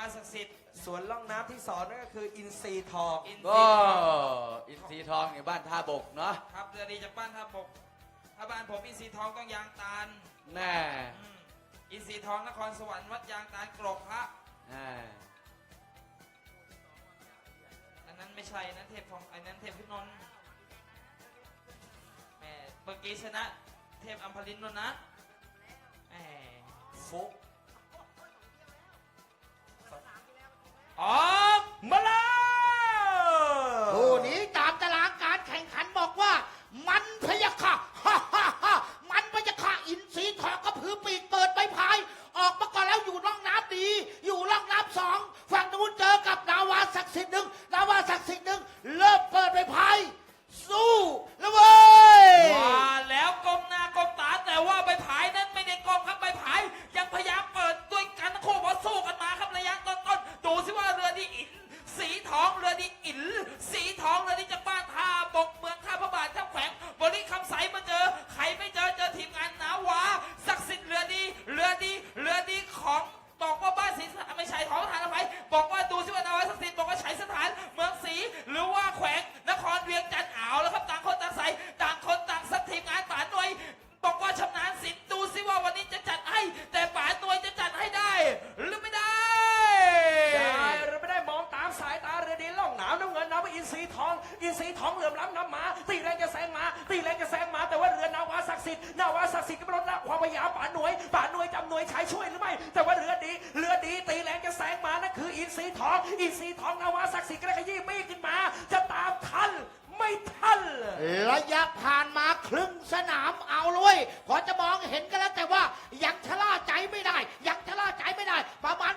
าศักดิ์สิทธิ์ส่วนล่องน้ำที่สองนั่นก็คืออินทรีทอง อินท ก็ รีทอง อินทรีทองอยู่บ้านท่าบกเนาะ ครับเรือดีจากบ้านท่าบกถ้าบ้านผมอินทรีทองต้องยางตาล แน่ อินทรีทองนครสวรรค์วัดยางตาลกรกพระ อันนั้นไม่ใช่นั้นเทพทองอันนั้นเทพพินนท์แหมเมื่อกี้ชนะเทพอัมพลินนนท์นะแหม ฟุก ออกมาแล้ว คู่นี้ตามตารางการแข่งขันบอกว่า มันพยาค่ะฮ่าฮ่าฮ่ามันพยาค่ะอินทรีทองกระพือปีกเปิดใบพาย ออกมาก่อนแล้วอยู่ร่องน้ำดี อยู่ร่องน้ำสองฝั่งนู้นเจอกับนาวาศักดิ์สิทธิ์หนึ่งนาวาศักดิ์สิทธิ์หนึ่งเริ่มเปิดใบพายสู้แล้วเว้ย ว่าแล้วก้มหน้าก้มตาแต่ว่าใบผายนั้นไม่ได้ก้มครับใบผายยังพยายามเปิดด้วยกันทั้งคู่พอสู้กันมาครับระยะต้นๆดูสิว่าเรือดีอินสีทองเรือดีอินสีทองเรือดีจากบ้านท่าบกเมืองท่าพระบาทท่าแขวงบริคำใสมาเจอใครไม่เจอทีมงานนาวาศักดิ์สิทธิ์เรือดีของบอกว่าบ้านศรีไม่ใช่ของทหารอภัยบอกว่าดูสิว่านาวาศักดิ์สิทธิ์บอกว่าใช้สถานเมืองศรีหรือว่าแขวงนครเวียงจันทร์อ่าวแล้วครับต่างคนต่างใส่ต่างคนต่างสักทีมงานป่าหน่วยบอกว่าชำนาญศิลป์ดูสิว่าวันนี้จะจัดให้แต่ป่าหน่วยจะจัดให้ได้หรือไม่ได้ ได้หรือไม่ได้มองตามสายตาเรือดีล่องหนาวน้ำเงินน้ำว่าอินทรีทองอินทรีทองเหลื่อมล้ำน้ำหมาตีแรงจะแซงมาตีแรงจะแซงมาแต่ว่าเรือนาวาศักดิ์สิทธิ์นาวาศักดิ์สิทธิ์ก็ไม่ลดละความพยายามป่าหน่วยจำหน่วยใช้ช่วยหรือไม่แต่ว่าเรือดีตีแรงจะแซงมานั่นคืออินทรีทองนาวาศักดิ์สิทธิ์ก็ได้ขยี้มีดขึ้นมาจะตามทันไม่ทัน ระยะผ่านมาครึ่งสนามเอาเลยพอจะมองเห็นกันแล้วแต่ว่ายังชะล่าใจไม่ได้ประมาณ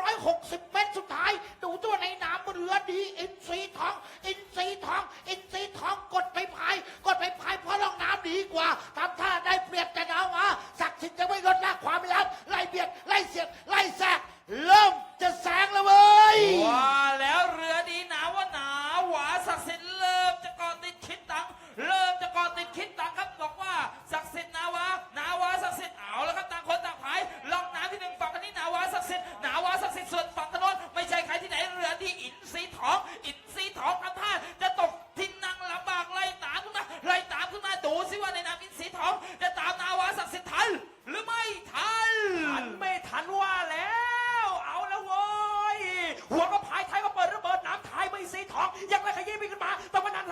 360 เมตรสุดท้ายดูตัวในน้ำเรือดีอินทรีทองกดไปพายเพราะล่องน้ำดีกว่าทำท่าได้เปรียบแต่นาวาศักดิ์สิทธิ์จะไม่ลดละความลับไล่เบียดไล่เสียดไล่แซงเริ่มจะแซงแล้วเว้ย ว่าแล้วเรือดีหนาวาศักดิ์สิทธิ์เริ่มจะเกาะติดคิดตังครับบอกว่าศักดิ์สิทธิ์นาวาศักดิ์สิทธิ์เอาแล้วครับต่างคนต่างพายล่องน้ำที่หนึ่งฝั่งนี้นาวาศักดิ์สิทธิ์ส่วนฝั่งถนนไม่ใช่ใครที่ไหนเรือที่อินทรีทองทำท่าจะตกทินนังลำบากไล่ตามขึ้นมาดูสิว่าในน้ำอินทรีทองจะตามนาวาศักดิ์สิทธิ์ทันหรือไม่ทัน ไม่ทันว่าแล้วเอาแล้วโว้ยหัวก็พายท้ายก็เปิดระเบิดน้ำท้ายไม่สีทองยังไงขยี้ปีขึ้นมาแต่ว่านา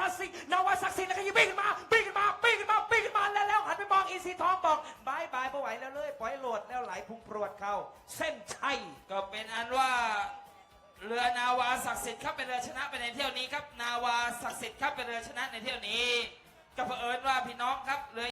วาศักดิ์สิทธิ์แล้วขยี้ปีขึ้นมาแล้วหันไปมองอีสีทองบอกบายไม่ไหวแล้วเลยปล่อยโหลดแล้วไหลพุงปรวดเข้าเส้นชัย ก็เป็นอันว่าเรือนาวาศักดิ์สิทธิ์ครับเป็นเรือชนะไปในเที่ยวนี้ครับนาวาศักดิ์สิทธิ์ครับเป็นเรือชนะในเที่ยวนี้ก็เผอิญว่าพี่น้องครับเรือ